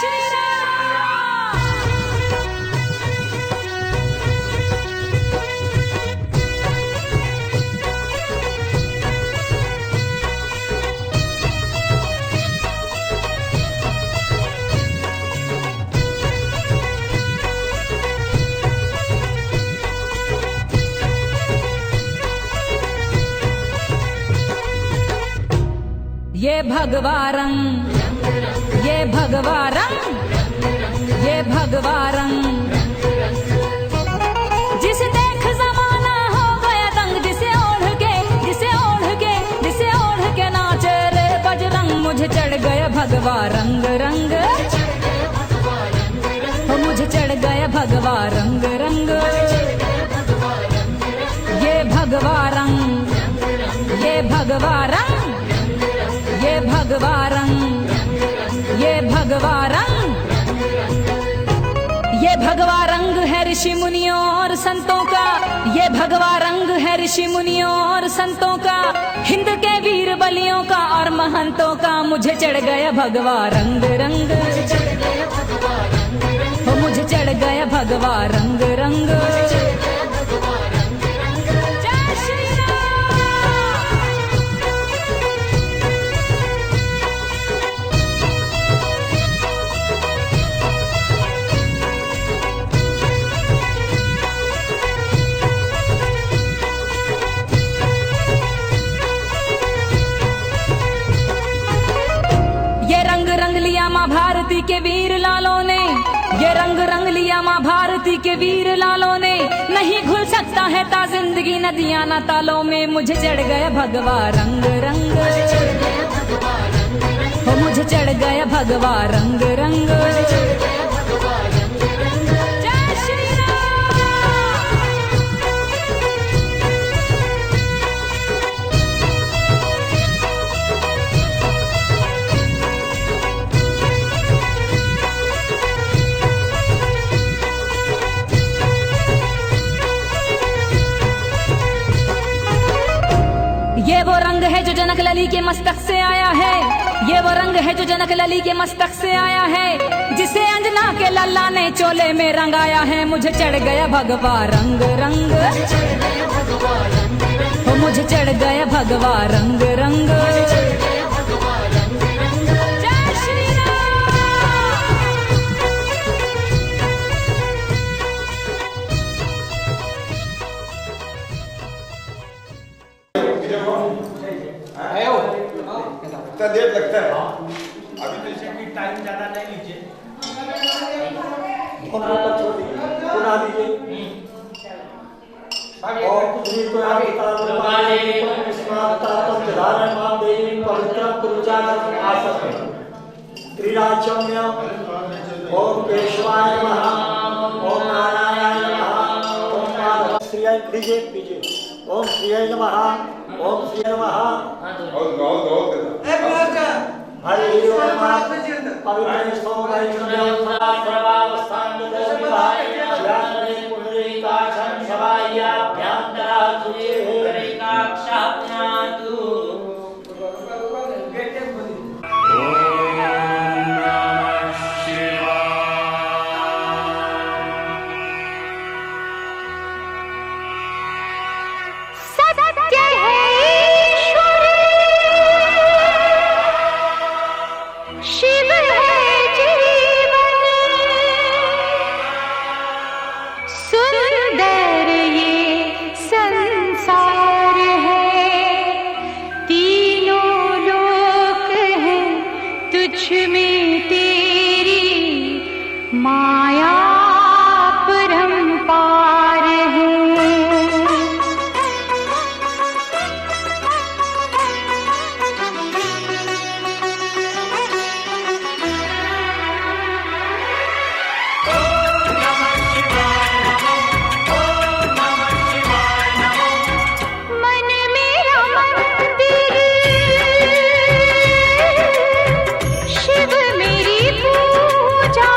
श्री ये भगवा रंग, ये भगवा रंग, ये भगवा रंग, जिसे देख जमाना हो गया दंग, जिसे ओढ़ के नाचे रे बजरंग। मुझे चढ़ गया भगवा रंग रंग, हो मुझे चढ़ गया भगवा रंग रंग। ये भगवा रंग, ये भगवा रंग, ये भगवा रंग, ये भगवा रंग, ये भगवा रंग है ऋषि मुनियों और संतों का। ये भगवा रंग है ऋषि मुनियों और संतों का, हिंद के वीर बलियों का और महंतों का। मुझे चढ़ गया भगवा रंग रंग, हो मुझे चढ़ गया भगवा रंग रंग। रंग लिया माँ भारती के वीर लालों ने, ये रंग रंग लिया माँ भारती के वीर लालों ने। नहीं घुल सकता है ता जिंदगी नदियाँ ना तालों में। मुझे चढ़ गया भगवा रंग रंग, हो मुझे चढ़ गया भगवा रंग रंग। ये वो रंग है जो जनक लली के मस्तक से आया है, ये वो रंग है जो जनक लली के मस्तक से आया है, जिसे अंजना के लल्ला ने चोले में रंगाया है। मुझे चढ़ गया भगवा रंग रंग, हो मुझे चढ़ गया भगवा रंग रंग। इतना देर लगता है अभी तो इसे भी टाइम ज्यादा नहीं लीजिए। ओम केशवाय नमः, ओम नारायणाय नमः, ओम माधव श्रीयाय पीजिए। ओम श्रीयाय नमः, ओम श्री नमः। हरि ओम पवित्र सोमवार सर्वावस्थान ज्ञानरे पुंडरीकाक्षं सवायाभ्यंतरा तुझे पुंडरीकाक्षाज्ञातु। शिव मेरी पूजा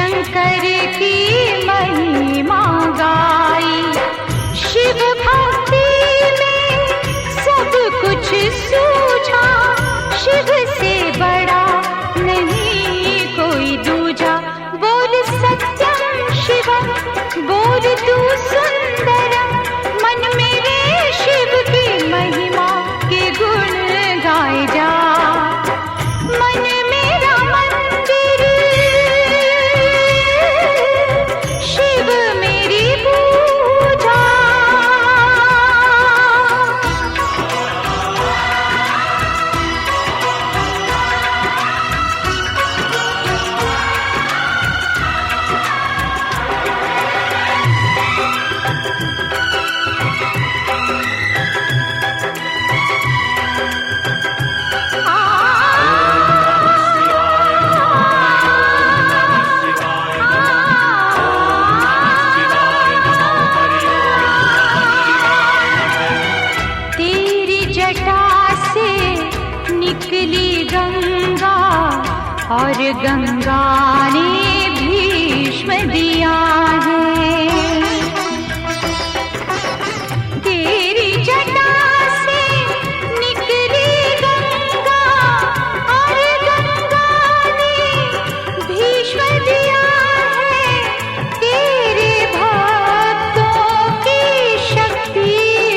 शंकर की महिमा गाई। शिव भक्ति में सब कुछ सूझा, शिव से बड़ा नहीं कोई दूजा। बोल सत्यम शिवम, बोल तू सुंदरम, मन मेरे शिव की महिमा के गुण गाए जा। मन मेरा मंदिर, शिव मेरी पूजा। निकली गंगा और गंगा ने भीष्म दिया है। तेरी जटा से निकली गंगा और गंगा ने भीष्म दिया है। तेरे भक्तों की शक्ति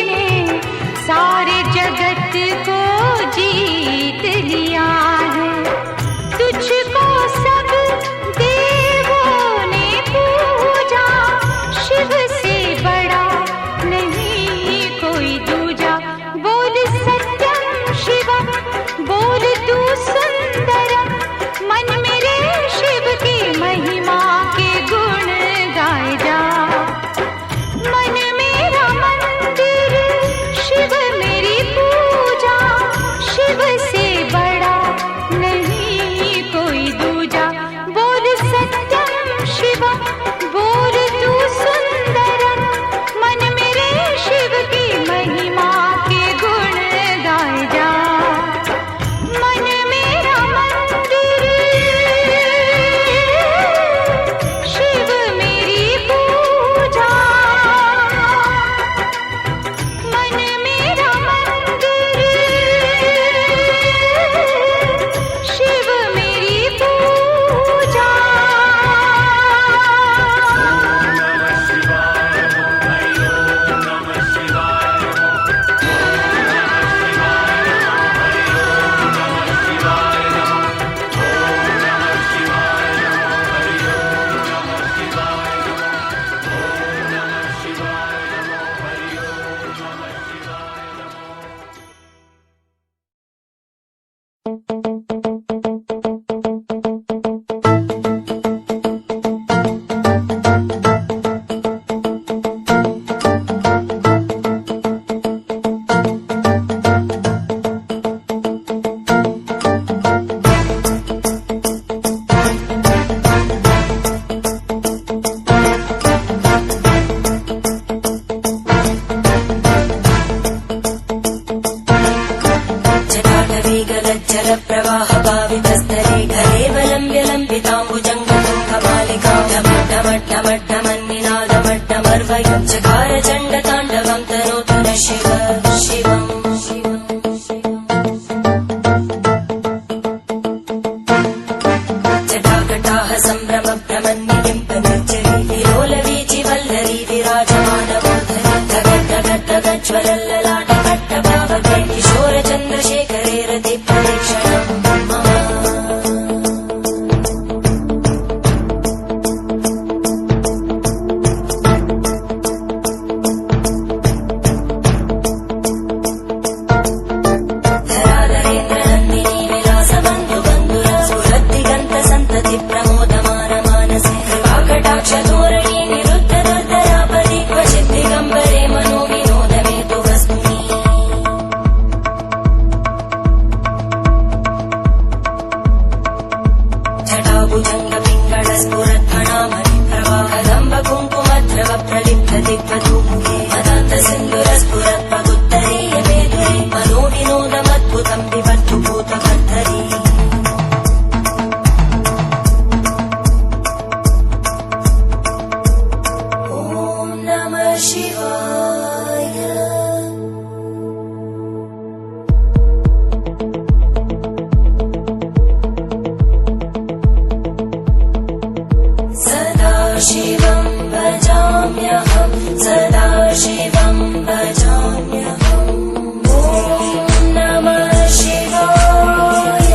ने सारे जगत को जीत लिया है। तुझको सब देवों ने पूजा, शिव से बड़ा नहीं कोई दूजा। बोल सत्यम शिवम, बोल तू सुंदरम, मन मेरे शिव की महिमा के गुण गाए जा। मन मेरा मंदिर, शिव मेरी पूजा, शिव से बड़ा नहीं कोई दूजा। बोल सत्यम शिवम, बोल तू सुंदरम, मन मेरे शिव की महिमा के गुण गाए जा। मन मेरा मंदिर, शिव मेरी पूजा। मन मेरा मंदिर, शिव मेरी पूजा। प्रवाहभावितस्तरे घरेवलम्ब्य लम्बिताम्बुजङ्गतुङ्गमालिकां ढमड्ढमड्ढमड्ढमन्निनादमड्ढमर्वयं चकार चण्डताण्डवं तनोतु न शिव शिवम्। जटाकटाः सम्भ्रमभ्रमन्निलिम्पनिर्जरी विलोलवीचि वल्लरी विराजमानमूर्धनि धगद्धगद्धगज्ज्वलल्ललाटकट्टभावके किशोरचन्द्रशेखरे रतिप्रदीक्षणम् मम। शिवं भजाम्यहं सदा शिवं भजाम्यहम् ॐ नमः शिवाय।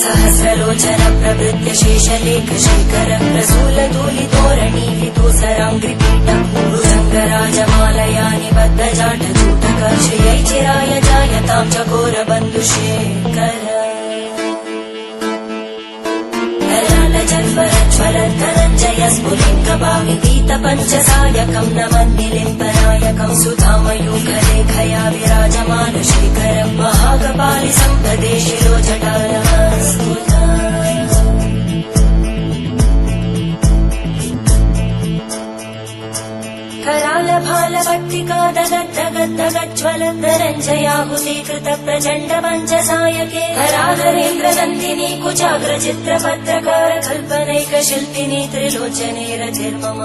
सहस्रलोचन प्रवृत्य शेषलेख शेखर प्रसूल धूलितोरणि विदूसराङ्घ्रिपीठ भुजङ्गराजमालया निबद्ध जाटजूटक श्रियै चिराय जायतां चकोरबन्धुशेखर धरालजल्परज्वलद्धनञ्जय स्फुलिङ्गभावितीत पञ्चसायकं नमन्निलिम्पनायकं सुधामयूखलेखया विराजमान शेखरं महाकपालि सम्पदे शिरोजटालस्फुटा करालभालभट्टिका दगद्दगद्दगज्ज्वलद्धनञ्जयाहुतीकृत प्रचण्ड पञ्चसायके हराधरेन्द्रनन्दिनी कुचाग्रचित्रपत्रकार कल्पनैकशिल्पिनी त्रिलोचने रतिर्मम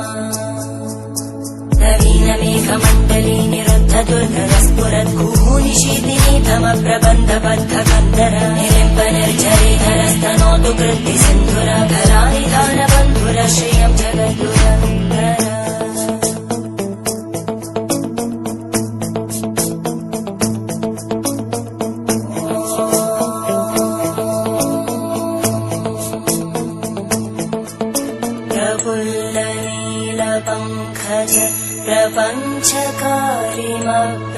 नवीनमेघमण्डली निरुद्ध दुर्धरस्फुरद्गूनिशीतिनी तमप्रबन्धबद्धकन्दर निलिम्ब निर्झरीधरस्तनोतु कृत्ति सिन्धुर धरानिधानबन्धुर श्रियं जगद्दुरन्धर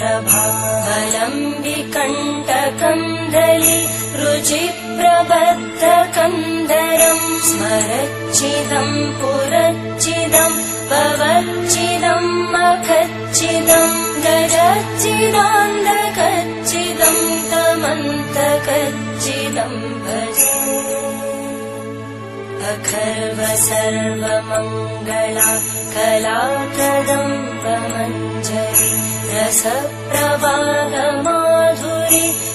प्रपञ्चकारिमप्रभावलं विकण्टकन्दलि रुचिप्रबद्धकन्दरं स्मरच्चिदं पुरच्चिदं पवच्चिदं मखच्चिदं गजच्चिदान्धकच्चिदं तमन्तकच्चिदं भजे अखर्व सर्वमङ्गला कलाकदम्बमञ्जरी रसप्रवाहमाधुरी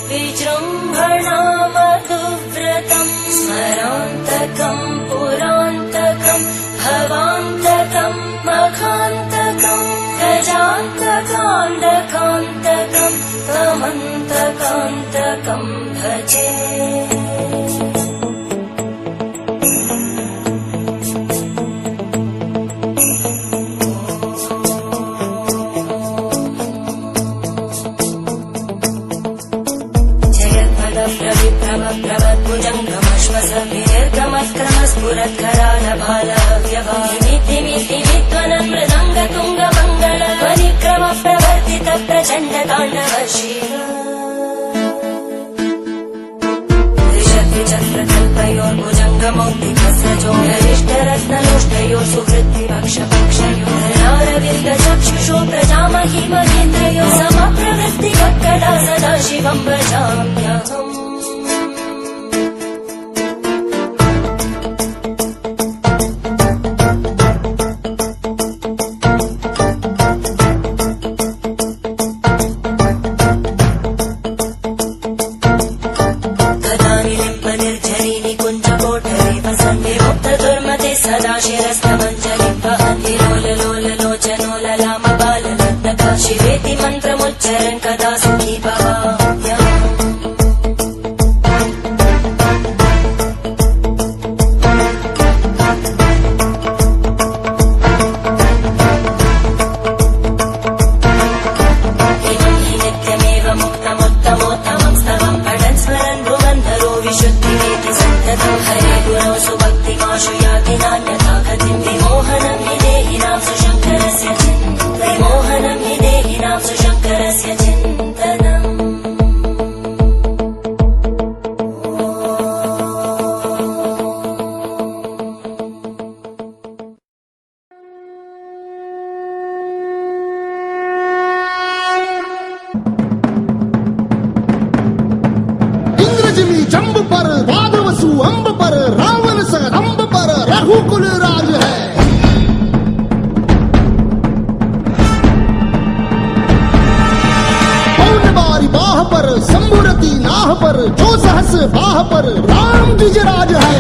विजृम्भणा मधुव्रतं स्मरान्तकं पुरान्तकं भवान्तकं मखान्तकं गजान्तकान्तकान्तकं तमन्तकान्तकं भजे स्फुरत्करालभालव्यवानिमित्तिमित्तिमित्वनं मृदङ्गतुङ्गमङ्गल वनिक्रम प्रवर्तित प्रचण्ड ताण्डव शिव त्रिशक्तिचक्रकल्पयोर्भुजङ्गमौक्तिकस्रजो गरिष्ठरत्नलोष्टयोः सुहृद्विपक्षपक्षयोः धरारविन्दचक्षुषो प्रजामहि महेन्द्रयोः समप्रवृत्तिवक्कदा सदा शिवं भजाम्यहम् सदा शिरस्तमञ्जलिं वहन्ति लोललोललोचनो ललामबालरत्नक शिवेति मन्त्रमुच्चरन् कदा सुखी भवाम्यहम् इदं हि नित्यमेव मुक्तमुत्तमोत्तमं स्तवं पठन् स्मरन् भुवन्धरो विशुद्धिरेति सन्ततं हरे गुरौ सुभक्तिमाशु याति नान्यथा गतिं विमोहनं हि देहिनां सुशङ्करस्य विमोहनं हि देहिनां सुशङ्करस्य चिन्तनम् इंद्रजिमी जंब पर राघवसु अंब पर रावण स अंब पर रघुकुल राज है। पौर्णबारी बाह पर शंभुरती नाह पर जो सहस बाह पर राम द्विजराज है।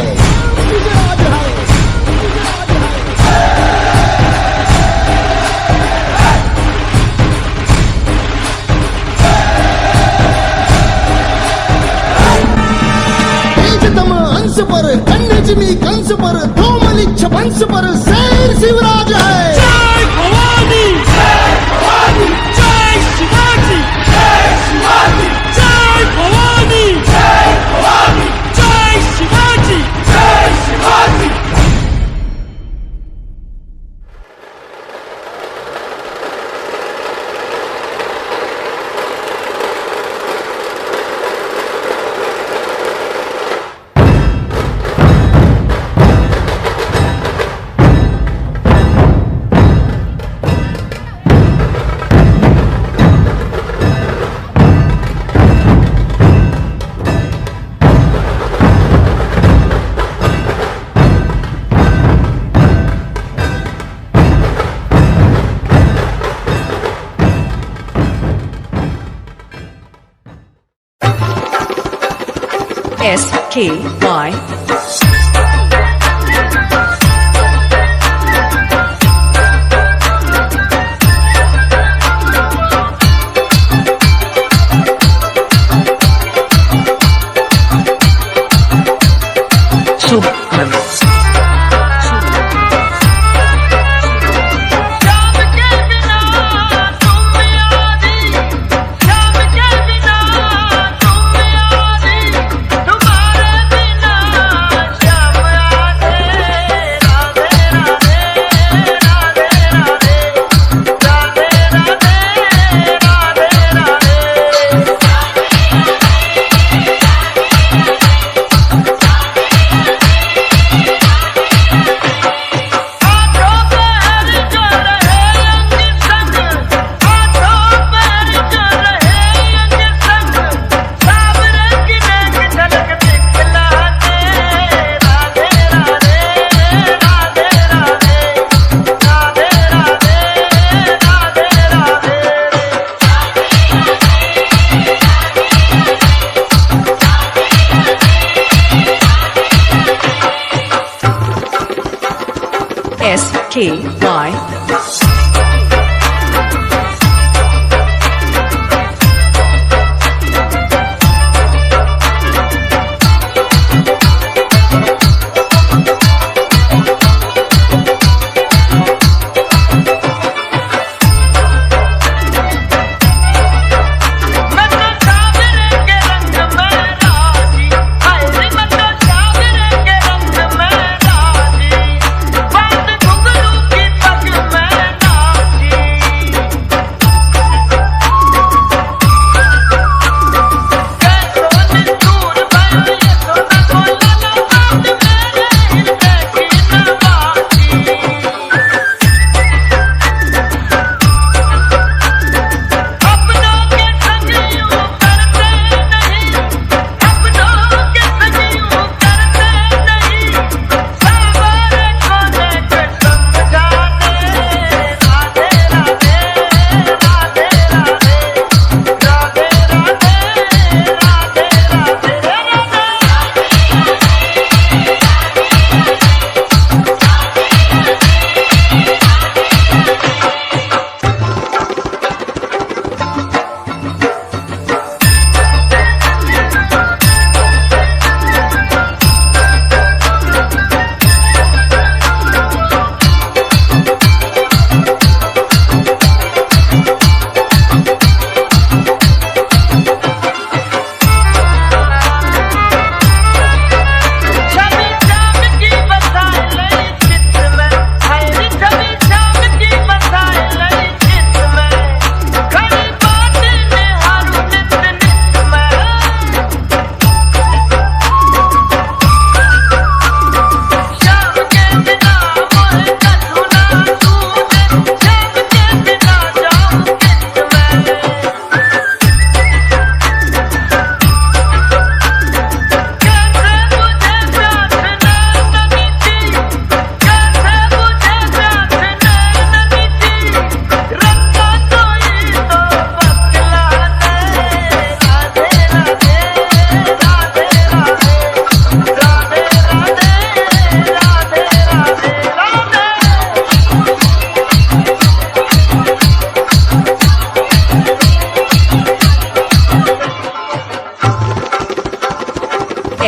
जिमी कंस पर दो मलिच्छ वंश पर शेर शिवराज है। जय भवानी जय भवानी जय शिवाजी जय शिवाजी जय भवानी जय भवानी जय शिवाजी जय Shivaji. SKY Subhan SKY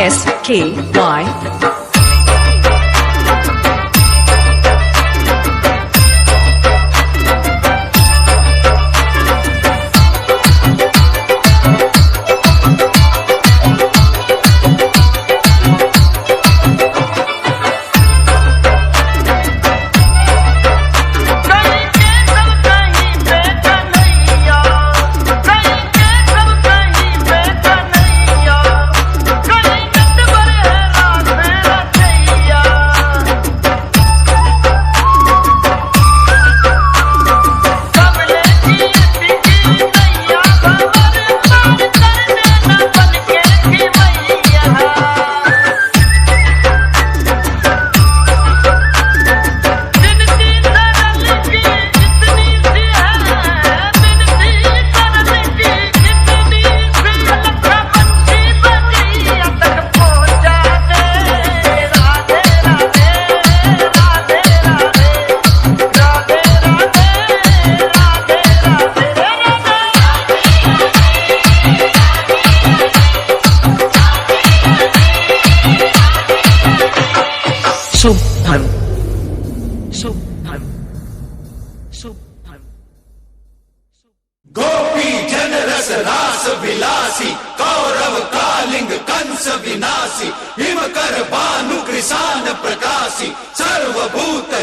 SKY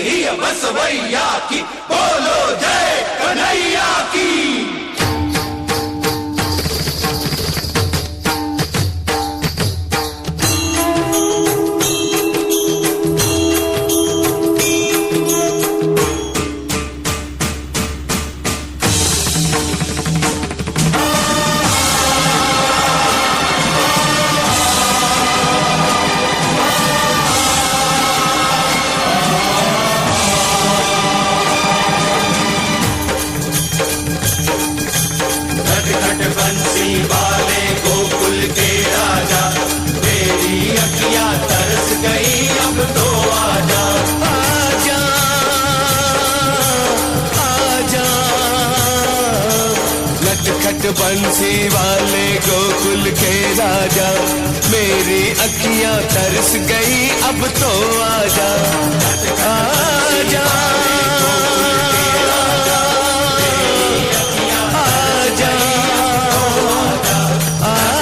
ही बसवैया की, बोलो जय कन्हैया की। बंसी वाले गोकुल के राजा, मेरी अखियां तरस गई अब तो आजा, आजा, आजा, आजा,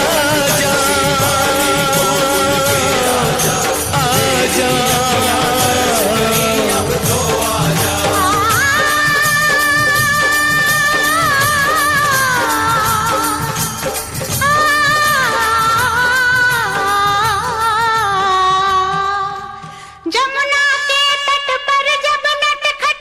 जमुना के तट पर जब नटखट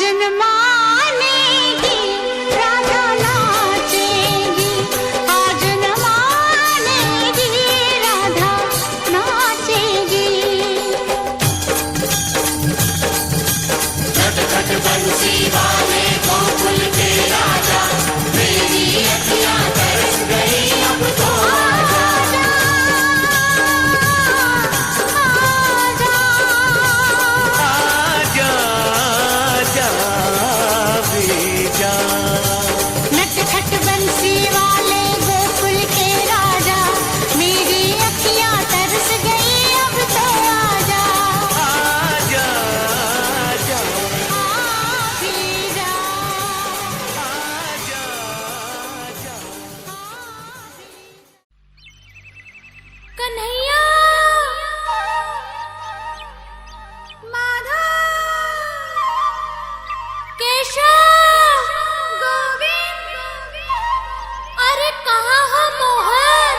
न मानेगी राधा नाचेगी, आज न मानेगी राधा नाचेगी। आजा आजा बेजा नटखट बंसी वाले गोकुल के राजा, मेरी अखियां तरस गई अब तो आजा, आजा आजा आ भी जा। आजा आजा कन्हैया माधव केशव गोविंद, अरे कहाँ हो मोहन?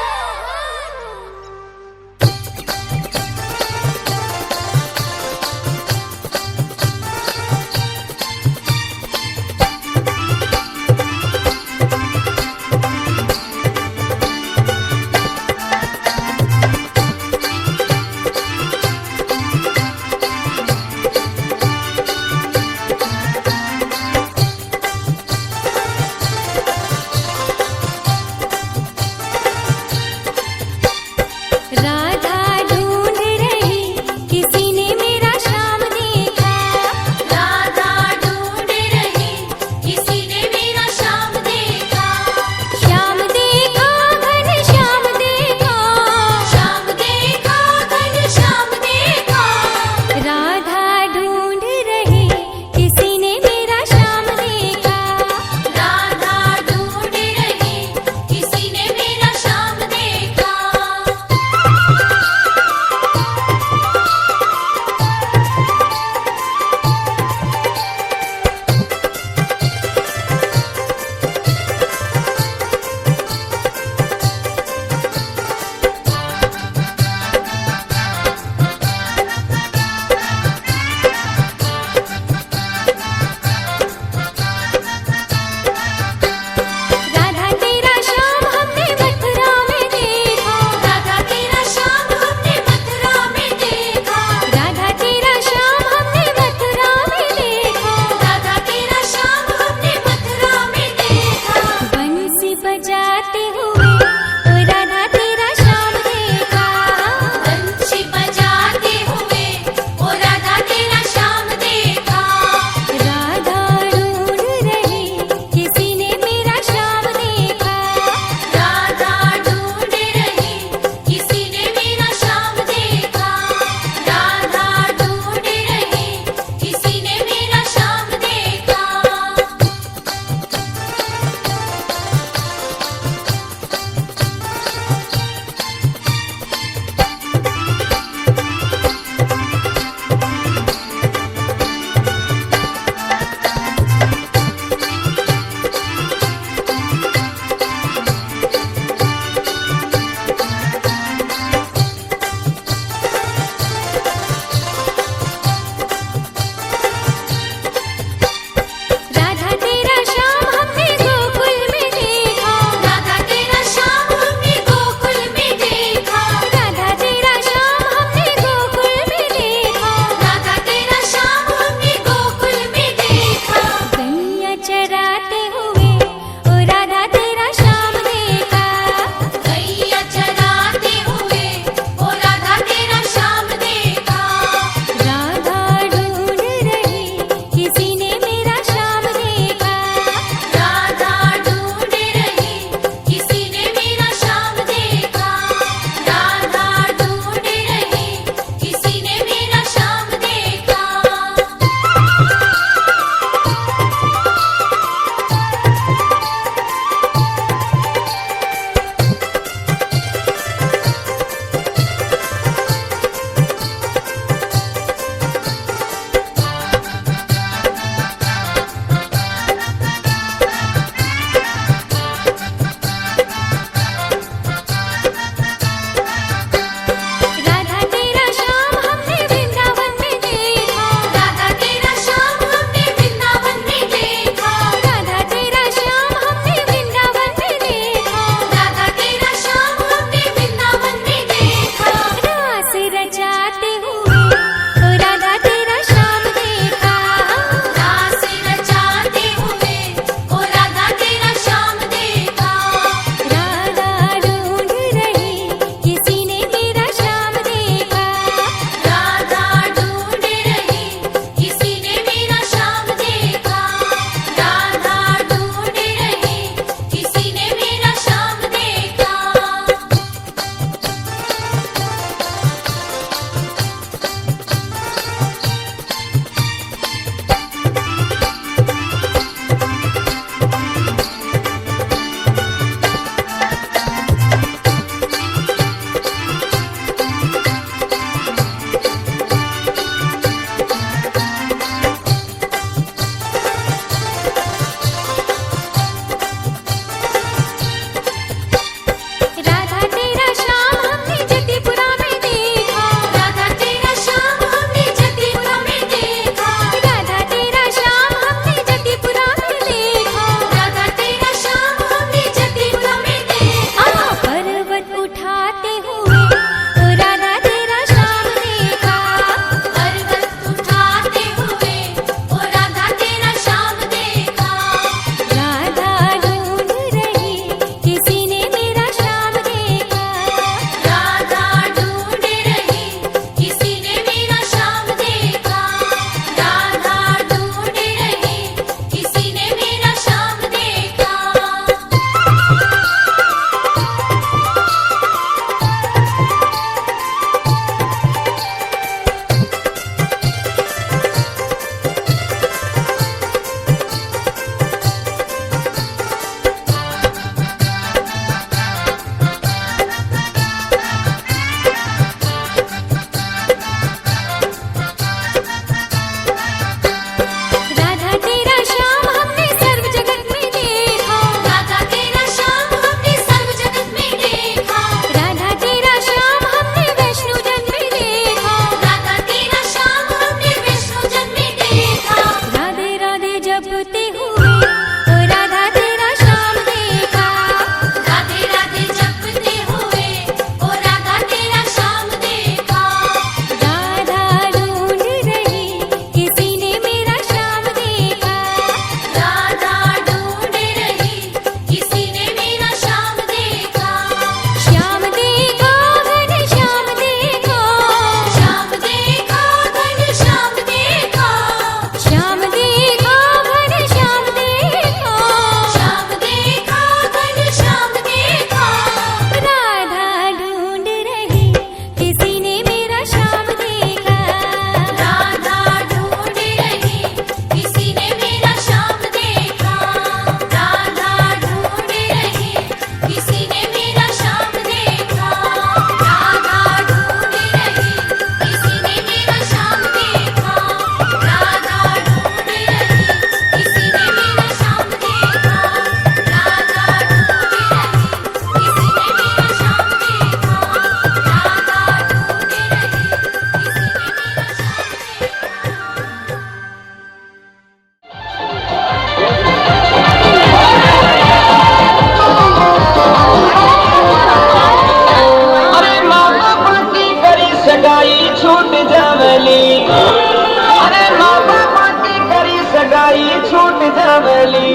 छूट जावली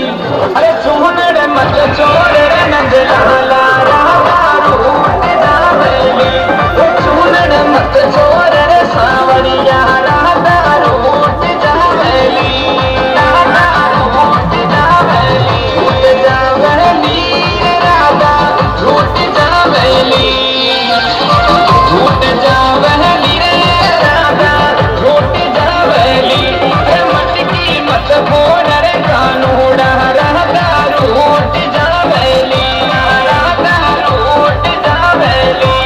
अरे चूनड़ मत छोड़ रे नंदलाला राधा रूठ जावली चूनड़ मत छोड़ रे सावरिया राधा रूठ जावली राधा रूठ जावली राधा रूठ जावली रे राधा रूठ जावली मटकी मत फोड़ रे कानूड़ा राधा रूठ जावली राधा रूठ जावली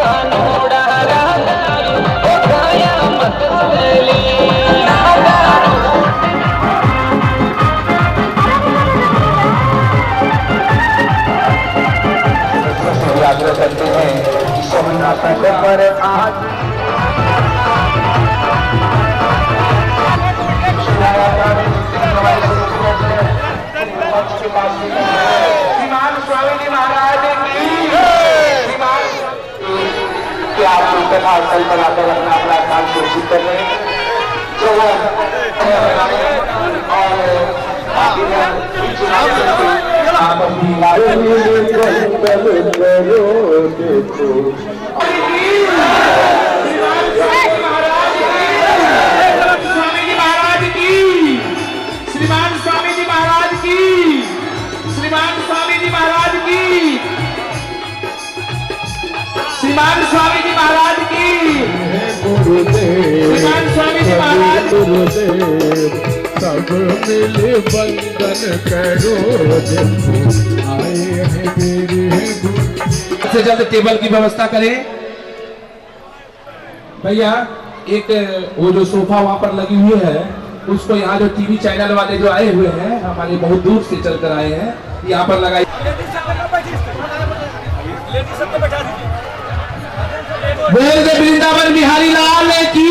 कानूड़ा राधा गाया मत सवेली आग्रह करते हैं सोमनाथ पर आज श्रीमान स्वामी जी महाराज की क्या आप कथा स्थल पर आकर अपना काम घोषित कर रहे हैं आप श्रीमान स्वामी जी महाराज की श्रीमान स्वामी जी महाराज की श्रीमान स्वामी जी महाराज की श्रीमान स्वामी जी महाराज सब मिले बंदन करो आए हैं मेरे से जल्द टेबल की व्यवस्था करें भैया। एक वो जो सोफा वहां पर लगी हुई है उसको यहाँ जो टीवी चैनल वाले जो आए हुए हैं हमारे बहुत दूर से चल कर आए हैं यहाँ पर लगाई बोल दे वृंदावन बिहारी लाल की।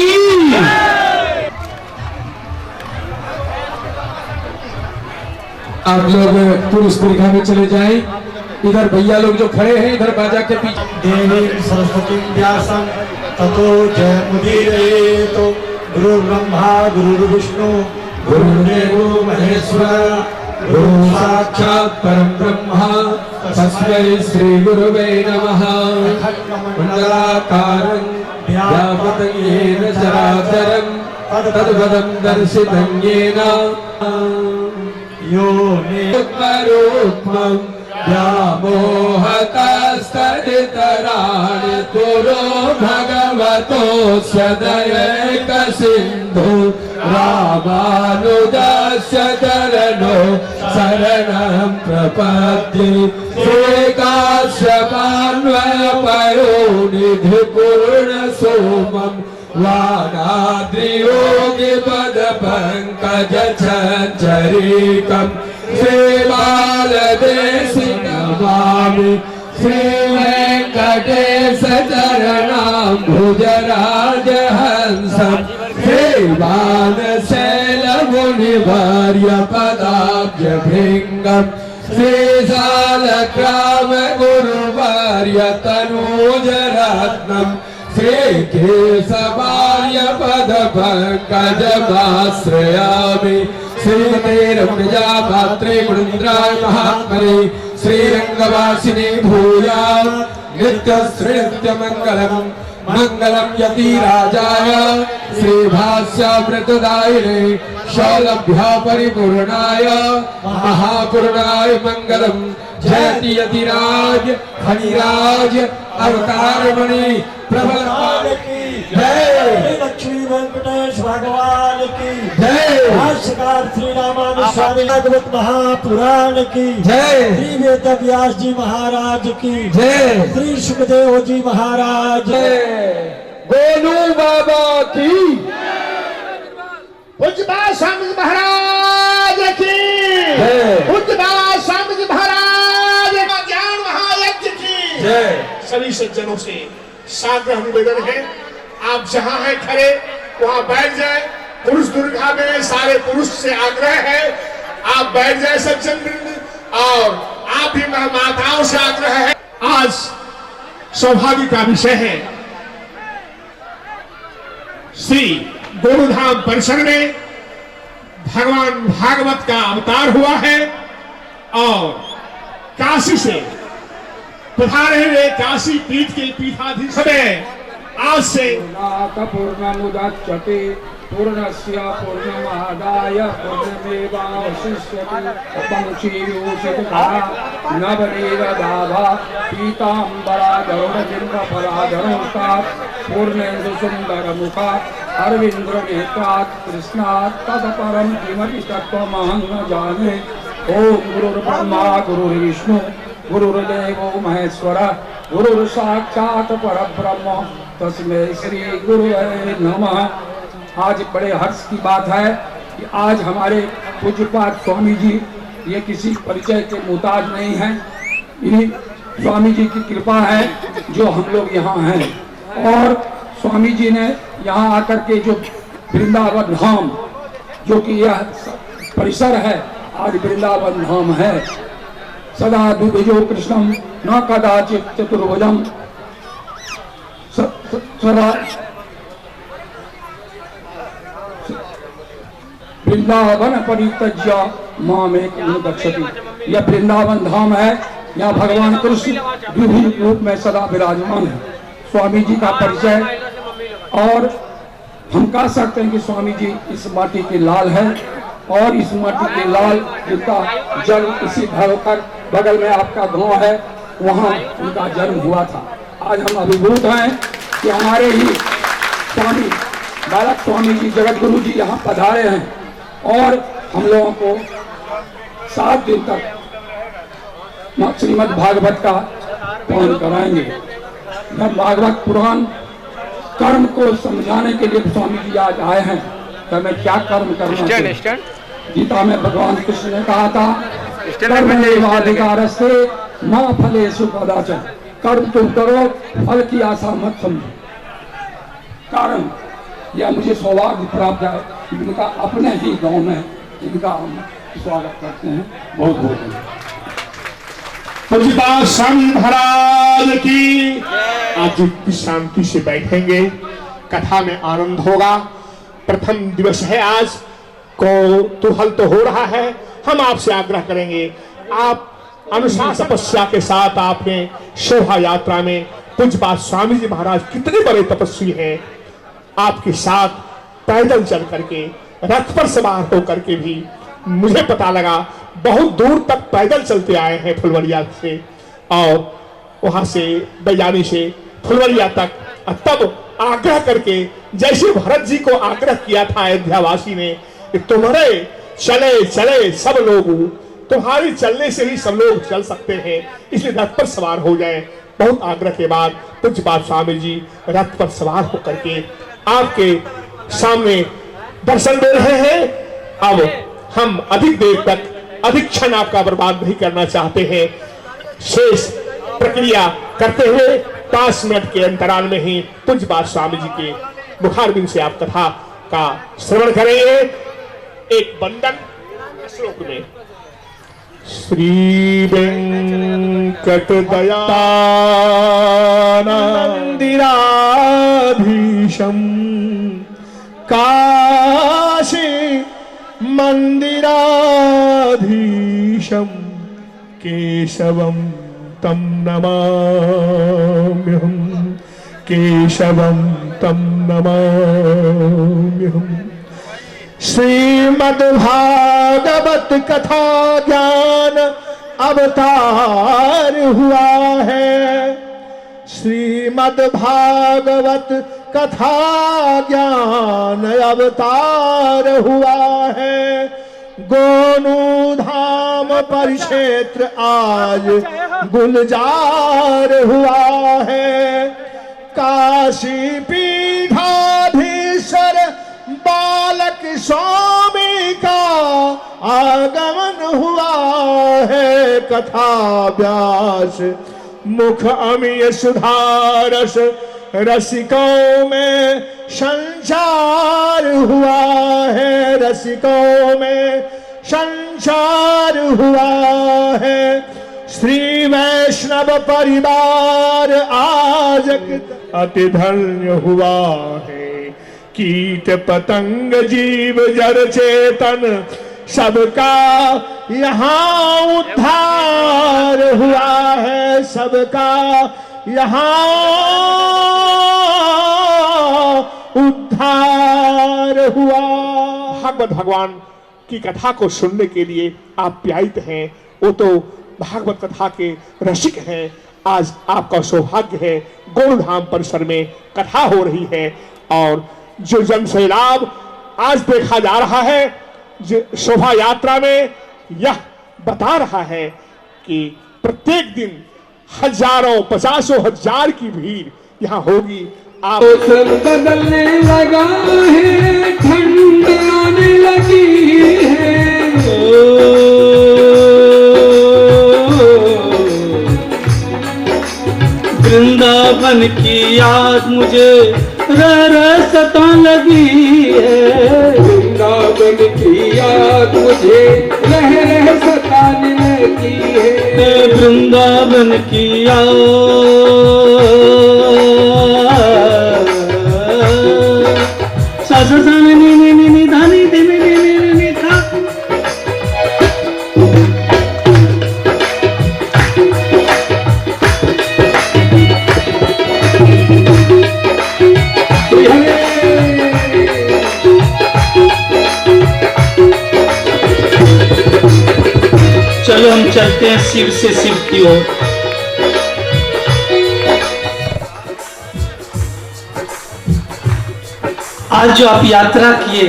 आप लोग पुरुष दीर्घा में चले जाएं। इधर भैया लोग जो खड़े हैं इधर बाजा के पीछे देवी सरस्वती व्यासं ततो जयमुदीरयेत गुरु ब्रह्मा गुरु विष्णु गुरुदेवो महेश्वर गुरु साक्षात् परम ब्रह्म तस्मै श्री गुरुवे नमः। मंगलाकारं व्यापतं येन चराचरं तद्पदं दर्शितं येन यो निरूपं व्यामोहतस्तदितराणि पुरो भगवतो सदयैक सिन्धु रामानुजस्य चरणो शरणं प्रपद्ये एकाश्यपान्वयपयोनिधिपूर्णसोमं वानाद्रियोगिपदपङ्कजचञ्चरीकम् श्रीबालदेशि नमामि श्रीवेङ्कटेश चरणाम्बुजराजहंसं श्रीवानशैलमुनिवर्य पदाब्जभृङ्गम् श्रीशालग्रामगुरुवर्य तनूजरत्नम् श्रीकेशवार्य पदपङ्कजमाश्रयामि श्रीरङ्गजामात्रे गुणीन्द्राय महात्मने श्रीरङ्गवासिने भूयात् नित्यश्रीनित्यमङ्गलम् मङ्गलं यतिराजाय श्रीभाष्यामृतदायिने शौलभ्या परिपूर्णाय महापूर्णाय मङ्गलम् जयति यतिराज फणिराज अवतारमणि प्रबल की जय। लक्ष्मी वेंकटेश भगवान की जय। भाष्यकार श्री रामानुज स्वामी भागवत महापुराण की जय। श्री वेद व्यास जी महाराज की जय। श्री सुखदेव जी महाराज गोलू बाबा की पूज्यपा स्वामी महाराज की पूज्यपा स्वामी महाराज ज्ञान महायज्ञ की जय। सभी सज्जनों से साग्रह निवेदन है आप जहां हैं खड़े वहां बैठ जाए। पुरुष दुर्गा में सारे पुरुष से आग्रह है आप बैठ जाए सज्जन वृंद और आप भी माताओं से आग्रह है, आज सौभाग्य का विषय है। श्री गुरुधाम परिसर में भगवान भागवत का अवतार हुआ है और काशी से पधारे हुए काशी पीठ के पीठाधीश आज से पूर्णमुदच्यते पूर्णस्य पूर्णमादाय पूर्णमेवावशिष्यते पंचीयूषितकः नवनीरदाभा पीताम्बरा गरुडबिम्बफलाधरोष्टात् पूर्णेन्दुसुन्दरमुखा अरविन्द्रनेत्रात् कृष्णात् तत्परं किमपि तत्त्वमहं न जाने। ओम गुरुर्ब्रह्मा गुरुर्विष्णु गुरुर्देवो महेश्वर गुरुर्साक्षात् परब्रह्म तस्मै श्री गुरुवे नमः। आज बड़े हर्ष की बात है कि आज हमारे पूज्यपाद स्वामी जी ये किसी परिचय के मुताज नहीं हैं, इन्हीं स्वामी जी की कृपा है जो हम लोग यहाँ हैं। और स्वामी जी ने यहाँ आकर के जो वृंदावन धाम जो कि यह परिसर है आज वृंदावन धाम है। सदा द्विभुजो कृष्णम न कदाचित चतुर्भुजम सदा वृंदावन परित्यज्य मामेकं गच्छति। यह वृंदावन धाम है, यहाँ भगवान कृष्ण द्विभुज रूप में सदा विराजमान है। स्वामी जी का परिचय और हम कह सकते हैं कि स्वामी जी इस माटी के लाल है और इस माटी के लाल जिनका जन्म इसी धरोहर बगल में आपका गांव है वहाँ उनका जन्म हुआ था। आज हम अभिभूत हैं कि हमारे ही स्वामी बालक स्वामी जी जगत गुरु जी यहाँ पधारे हैं और हम लोगों को 7 दिन तक श्रीमद् भागवत का पान कराएंगे। भागवत पुराण कर्म को समझाने के लिए स्वामी जी आज आए हैं तो मैं क्या कर्म करना चाहिए। गीता में भगवान कृष्ण ने कहा था कर्मेवाधिकार से मां फलेषु कदाचन, कर्म तुम करो फल की आशा मत समझो। कारण यह मुझे सौभाग्य प्राप्त है इनका अपने ही गांव में इनका हम स्वागत करते हैं। बहुत बहुत पूज्यपाद स्वामी महाराज की। आज शांति से बैठेंगे, कथा में आनंद होगा। प्रथम दिवस है आज कौतूहल तो हो रहा है। हम आपसे आग्रह करेंगे, आप अनुशासन तपस्या के साथ आपने शोभा यात्रा में पूज्यपाद स्वामी जी महाराज कितने बड़े तपस्वी हैं, आपके साथ पैदल चल करके रथ पर सवार होकर के भी मुझे पता लगा बहुत दूर तक पैदल चलते आए हैं फुलवरिया से और वहां से बयानी से फुलवरिया तक। तब आग्रह करके जैसे भरत जी को आग्रह किया था अयोध्यावासी ने कि तुम्हारे चले चले सब लोग, तुम्हारे चलने से ही सब लोग चल सकते हैं, इसलिए रथ पर सवार हो जाएं। बहुत आग्रह के बाद पूज्यपाद स्वामी जी रथ पर सवार होकर के आपके सामने दर्शन दे रहे हैं। अब हम अधिक देर तक अधिक क्षण आपका बर्बाद नहीं करना चाहते हैं। शेष प्रक्रिया करते हुए 5 मिनट के अंतराल में ही पूज्यपाद स्वामी जी के मुखारबिंद से आप कथा का श्रवण करेंगे। एक वंदन श्लोक में श्री वेंकट मंदिराधीशम काशी मंदिराधीशम केशवम तम नमाम्यहम् केशवम तम नमाम्यहम्। श्रीमद्भागवत कथा ज्ञान अवतार हुआ है। श्रीमद्भागवत कथा ज्ञान अवतार हुआ है। गोनू धाम परिक्षेत्र आज गुलजार हुआ है। काशी पीठाधीश्वर बालक स्वामी का आगमन हुआ है। कथा व्यास मुख अमीय सुधारस रसिकों में संचार हुआ है। रसिकों में संचार हुआ है। श्री वैष्णव परिवार आज अति धन्य हुआ है। कीट पतंग जीव जड़ चेतन सबका यहाँ उद्धार हुआ है, सबका यहाँ उद्धार हुआ। भागवत भगवान की कथा को सुनने के लिए आप प्यायित हैं, वो तो भागवत कथा के रसिक हैं। आज आपका सौभाग्य है, गौरधाम परिसर में कथा हो रही है और जो जन सैलाब आज देखा जा रहा है शोभा यात्रा में, यह बता रहा है कि प्रत्येक दिन हजारों 50,000 की भीड़ यहाँ होगी। आप बदलने लगा है, ठंड आने लगी है, वृंदावन की याद मुझे सता लगी है, वृंदावन की याद मुझे रह सताने लगी है, वृंदावन की याद सा सा सा नी नी नी नी धा नी नी नी नी नी था। चलो हम चलते हैं शिव से शिव की ओर। आज जो आप यात्रा किए,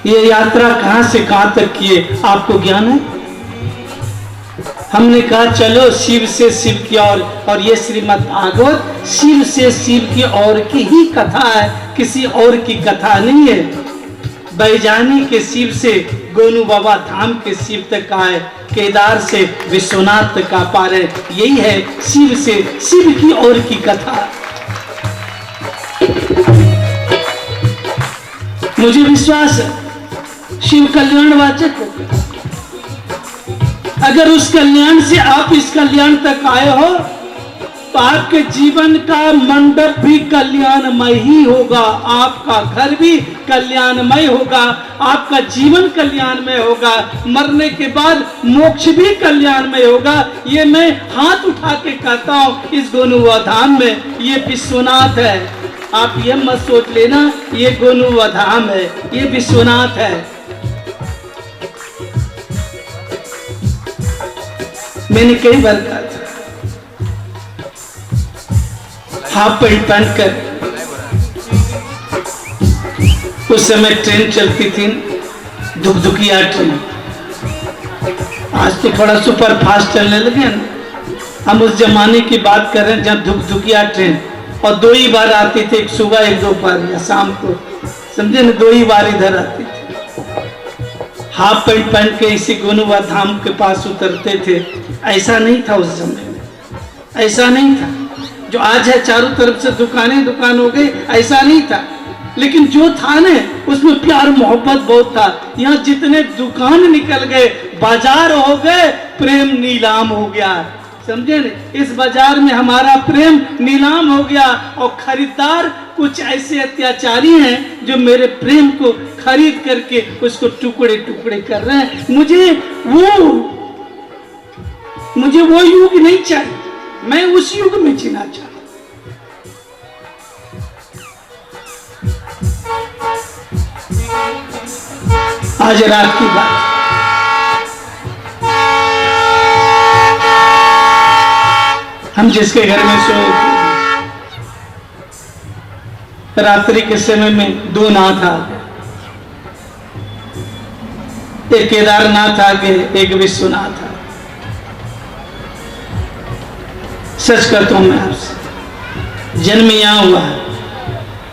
ये यात्रा कहां से कहां तक किए आपको ज्ञान है? हमने कहा चलो शिव से शिव की ओर, और ये श्रीमद् भागवत शिव से शिव की ओर की ही कथा है, किसी और की कथा नहीं है। बैजानी के शिव से गोनू बाबा धाम के शिव तक आए, केदार से विश्वनाथ तक आ पा रहे, यही है शिव से शिव की ओर की कथा। मुझे विश्वास है शिव कल्याणवाचक है। अगर उस कल्याण से आप इस कल्याण तक आए हो तो आपके जीवन का मंडप भी कल्याणमय ही होगा, आपका घर भी कल्याणमय होगा, आपका जीवन कल्याणमय होगा, मरने के बाद मोक्ष भी कल्याणमय होगा। ये मैं हाथ उठा के कहता हूँ, इस गोनुवा धाम में ये विश्वनाथ है। आप ये मत सोच लेना ये गोनुवा धाम है, ये विश्वनाथ है। मैंने कई बार कहा था, हाफ पैंट पहन कर, उस समय ट्रेन चलती थी, धुकधुकिया ट्रेन। आज तो थोड़ा सुपर फास्ट चलने लगे ना। हम उस जमाने की बात कर रहे हैं जब धुकधुकिया ट्रेन, और 2 ही बार आती थी, एक सुबह एक दोपहर या शाम को, समझे ना, 2 ही बार इधर आती थी। हाफ पैंट पहन के इसी गोनुवा धाम के पास उतरते थे। ऐसा नहीं था उस समय में, ऐसा नहीं था जो आज है, चारों तरफ से दुकानें दुकान हो गई, ऐसा नहीं था। लेकिन जो था ना, उसमें प्यार मोहब्बत बहुत था। यहाँ जितने दुकान निकल गए, बाजार हो गए, प्रेम नीलाम हो गया, समझे न? इस बाजार में हमारा प्रेम नीलाम हो गया, और खरीदार कुछ ऐसे अत्याचारी हैं जो मेरे प्रेम को खरीद करके उसको टुकड़े टुकड़े कर रहे हैं। मुझे वो युग नहीं चाहिए, मैं उस युग में जीना चाहता। आज रात की बात, हम जिसके घर में सोए थे, रात्रि के समय में 2 नाथ आ गए, एक केदारनाथ आ गए, एक विश्वनाथ आ गए। सच कहता हूं मैं आपसे, जन्म यहां हुआ है।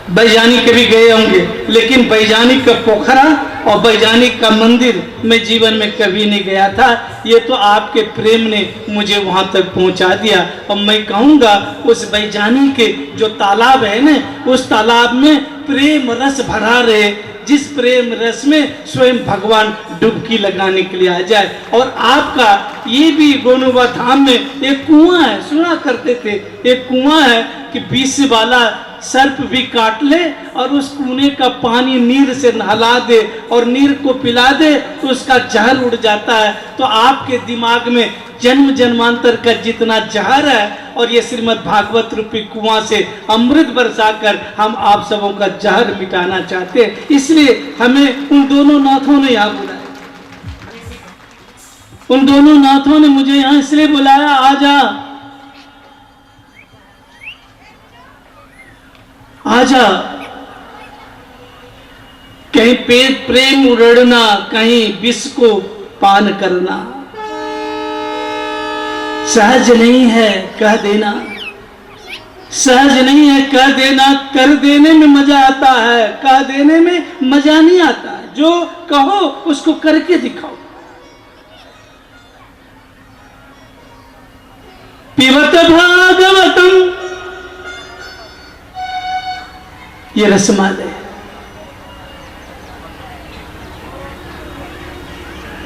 वैज्ञानिक कभी गए होंगे, लेकिन वैज्ञानिक का पोखरा और वैज्ञानिक का मंदिर मैं जीवन में कभी नहीं गया था। ये तो आपके प्रेम ने मुझे वहां तक पहुंचा दिया। और मैं कहूंगा उस वैज्ञानिक के जो तालाब है ना, उस तालाब में प्रेम रस भरा रहे। जिस प्रेम रस में स्वयं भगवान डुबकी लगाने के लिए आ जाए। और आपका ये भी गोनुबा धाम में एक कुआं है, सुना करते थे, एक कुआं है कि विष वाला सर्प भी काट ले और उस कुएं का पानी नीर से नहला दे और नीर को पिला दे तो उसका जहर उड़ जाता है। तो आपके दिमाग में जन्म जन्मांतर का जितना जहर है और ये श्रीमद् भागवत रूपी कुआं से अमृत बरसाकर हम आप सबों का जहर मिटाना चाहते हैं। इसलिए हमें उन दोनों नाथों ने यहाँ बुलाया, उन दोनों नाथों ने मुझे यहाँ इसलिए बुलाया, आजा आजा, कहीं प्रेम उड़ना, कहीं विष को पान करना। सहज नहीं है कह देना, सहज नहीं है कह देना, कर देने में मजा आता है, कह देने में मजा नहीं आता है। जो कहो उसको करके दिखाओ। पिबत भागवतम, ये रसमालय है।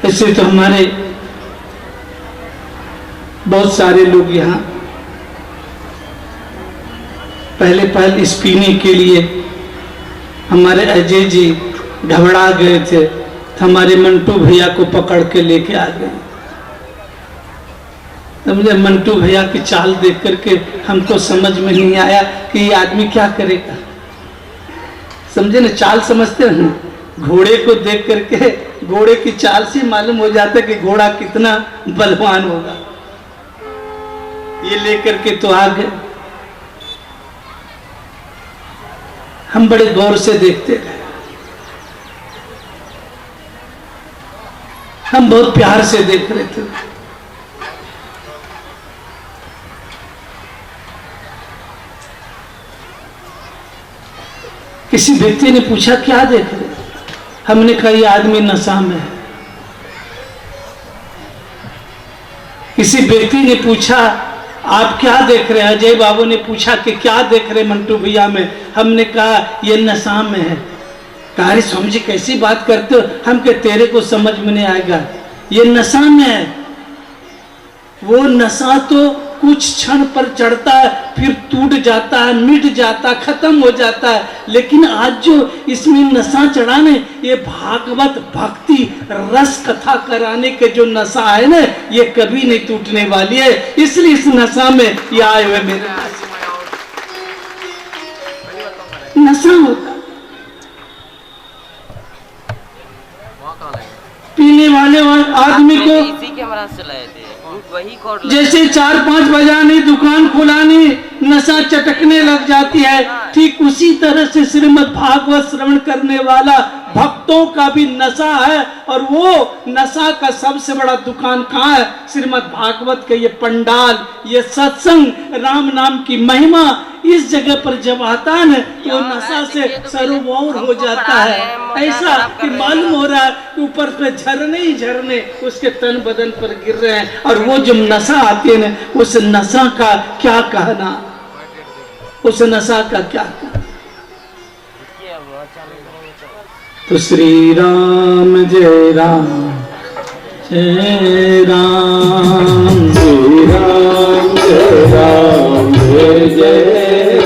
इससे तो हमारे बहुत सारे लोग यहाँ पहले इस पीने के लिए हमारे अजय जी घबरा गए थे, तो हमारे मंटू भैया को पकड़ के लेके आ गए। तो मुझे मंटू भैया की चाल देख करके हमको समझ में नहीं आया कि ये आदमी क्या करेगा। समझे ना, चाल समझते हैं। घोड़े को देख करके घोड़े की चाल से मालूम हो जाता है कि घोड़ा कितना बलवान होगा। ये लेकर के तो आ गए। हम बड़े गौर से देखते रहे, हम बहुत प्यार से देख रहे थे। किसी व्यक्ति ने पूछा क्या देख रहे? हमने कहा ये आदमी नशा में है। किसी व्यक्ति ने पूछा आप क्या देख रहे हैं? अजय बाबू ने पूछा कि क्या देख रहे मंटू भैया में? हमने कहा ये नशा में है। कहा अरे स्वामी जी कैसी बात करते हो? हम के तेरे को समझ में नहीं आएगा, ये नशा में है। वो नशा तो कुछ क्षण पर चढ़ता है, फिर टूट जाता है, मिट जाता है, खत्म हो जाता है। लेकिन आज जो इसमें नशा चढ़ाने, ये भागवत भक्ति रस कथा कराने के जो नशा है ना, ये कभी नहीं टूटने वाली है। इसलिए इस नशा में ये आए हुए मेरे पास। नशा होता पीने वाले आदमी को जैसे 4-5 बजाने दुकान खुलानी, नशा चटकने लग जाती है, ठीक उसी तरह से श्रीमद् भागवत श्रवण करने वाला भक्तों का भी नशा है। और वो नशा का सबसे बड़ा दुकान कहाँ है? श्रीमद् भागवत के ये पंडाल, ये सत्संग, राम नाम की महिमा इस जगह पर जब आता है तो नशा से सरोवर हो जाता है। ऐसा कि मालूम हो रहा है कि ऊपर पे झरने ही झरने उसके तन बदन पर गिर रहे हैं। और वो जो नशा आती है ना, उस नशा का क्या कहना, उस नशा का क्या कहना। तो श्री राम जय राम जय राम, श्री राम जय राम जय जय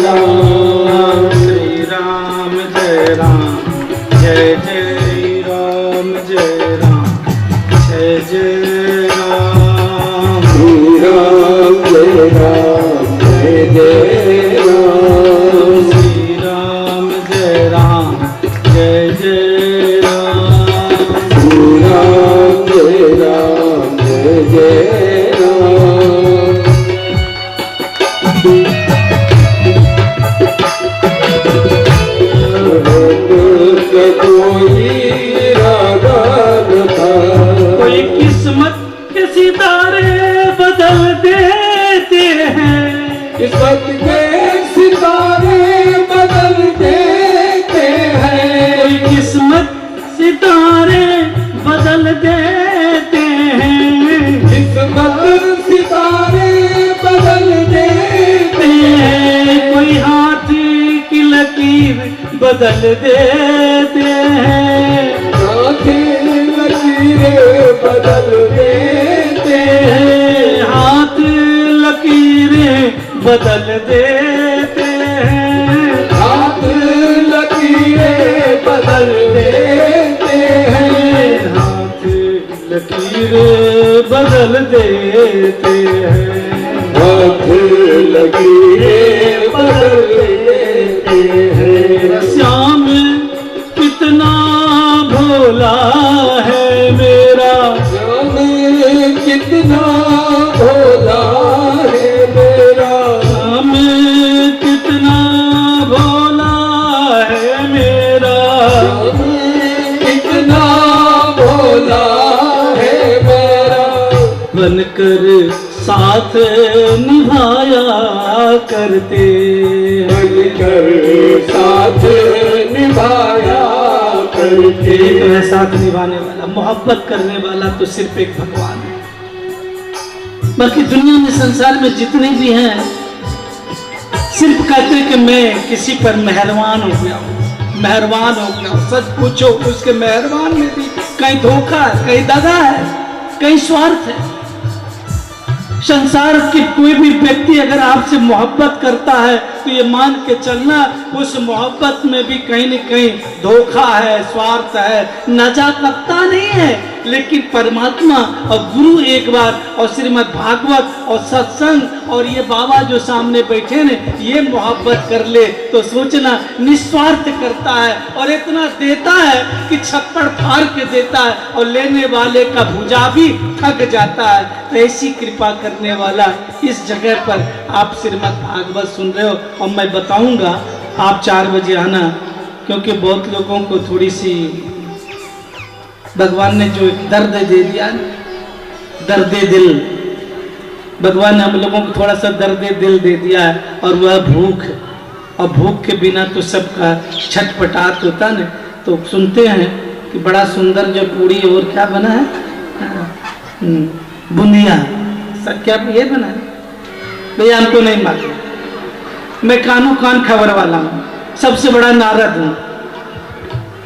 राम, श्री राम जय राम जय जय राम, जय राम जय जय राम, श्री राम जय राम जय जय राम, श्री राम जय राम जय जय राम, श्री राम जय राम जय जय राम। कोई किस्मत के सितारे बदल देते हैं, किस्मत के सितारे बदल देते हैं, कोई किस्मत सितारे बदल देते हैं, किस्मत सितारे बदल देते हैं, कोई हाथ की लकीर बदल देते हैं, हैं, हाथ लकीरें बदल देते हैं, हाथ लकीरें बदल देते हैं, हाथ लकीरें बदल देते हैं, हाथ लकीरें बदल देते हैं, हाथ लकीरें बदल देते हैं। श्याम कितना भोला है मेरा, श्याम कितना भोला है मेरा, श्याम कितना भोला है मेरा, श्याम कितना भोला है मेरा, बनकर साथ निभाया करते, बनकर साथ निभाया करते। साथ निभाने वाला, मोहब्बत करने वाला तो सिर्फ एक भगवान है। बाकी दुनिया में, संसार में जितने भी हैं, सिर्फ कहते कि मैं किसी पर मेहरबान हो गया हूँ, मेहरबान हो गया हूँ। सच पूछो, उसके मेहरबान में भी कहीं धोखा है, कहीं दगा है, कहीं स्वार्थ है। संसार के कोई भी व्यक्ति अगर आपसे मोहब्बत करता है तो ये मान के चलना, उस मोहब्बत में भी कहीं न कहीं धोखा है, स्वार्थ है, नजाकता नहीं है। लेकिन परमात्मा और गुरु एक बार, और श्रीमद् भागवत और सत्संग और ये बाबा जो सामने बैठे ने, ये मोहब्बत कर ले तो सोचना निस्वार्थ करता है और इतना देता है कि छप्पड़ फाड़ के देता है, और लेने वाले का भुजा भी थक जाता है। तो ऐसी कृपा करने वाला इस जगह पर आप श्रीमद् भागवत सुन रहे हो। और मैं बताऊंगा, आप 4 बजे आना, क्योंकि बहुत लोगों को थोड़ी सी भगवान ने जो दर्द दे दिया, दर्द दिल, भगवान ने हम लोगों को थोड़ा सा दर्द दिल दे दिया है, और वह भूख। और भूख के बिना तो सबका छटपटात होता न। तो सुनते हैं कि बड़ा सुंदर जो पूरी और क्या बना है, बुंदिया, सब क्या ये बना है भैया, हमको नहीं मालूम। मैं कानों कान खबर वाला हूँ, सबसे बड़ा नारद हूँ,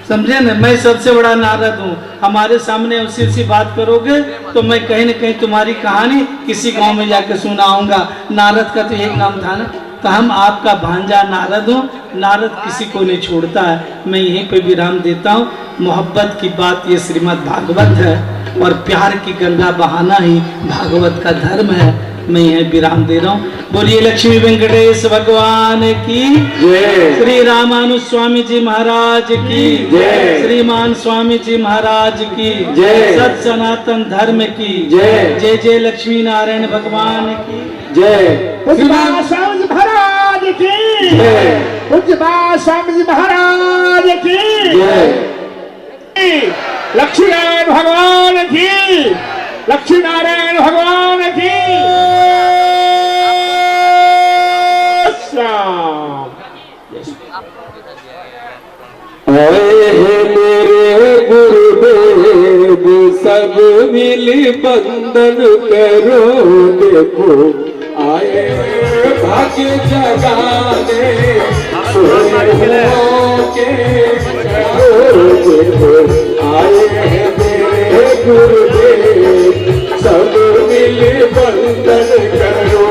समझे ना, मैं सबसे बड़ा नारद हूँ। हमारे सामने उसी बात करोगे तो मैं कहीं न कहीं तुम्हारी कहानी किसी गांव में जाकर सुनाऊंगा। नारद का तो एक नाम था ना, तो हम आपका भांजा नारद हूँ। नारद किसी को नहीं छोड़ता है। मैं यहीं पे विराम देता हूँ। मोहब्बत की बात ये श्रीमद् भागवत है, और प्यार की गंगा बहाना ही भागवत का धर्म है। मैं यह विराम दे रहा हूँ। बोलिए लक्ष्मी वेंकटेश भगवान की जय, श्री रामानुज स्वामी जी महाराज की जय, श्रीमान स्वामी जी महाराज की जय, सत सनातन धर्म की जय, जय जय लक्ष्मी नारायण भगवान की जय, पूज्य स्वामी जी महाराज की जय, पूज्य स्वामी जी महाराज की जय, लक्ष्मी नारायण भगवान की, लक्ष्मी नारायण भगवान की। आए हैं मेरे गुरुदेव, सब मिली बंदन करो देखो, आए भाग्य जगाने के आए हैं मेरे गुरुदेव, सब मिली बंदन करो।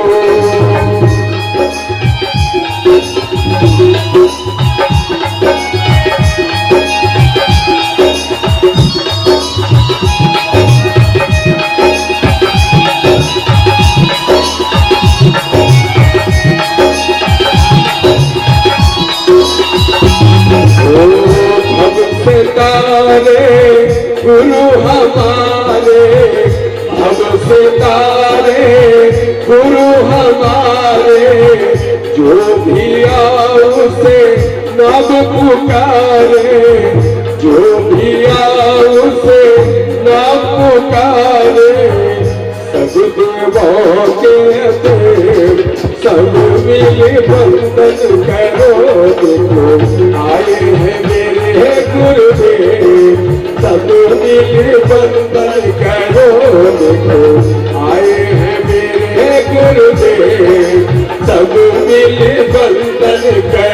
गुरु हमारे, हम सितारे गुरु हमारे, जो भी आओ उसे नाम पुकारे, जो भी आओ उसे नाम पुकारे, सब देवों के देव, सब मिले बंदन करो देखो, आए हैं मेरे गुरुदेव, सब मिले बंदन करो देखो, आए हैं मेरे गुरुदेव, सब मिले बंदन करो।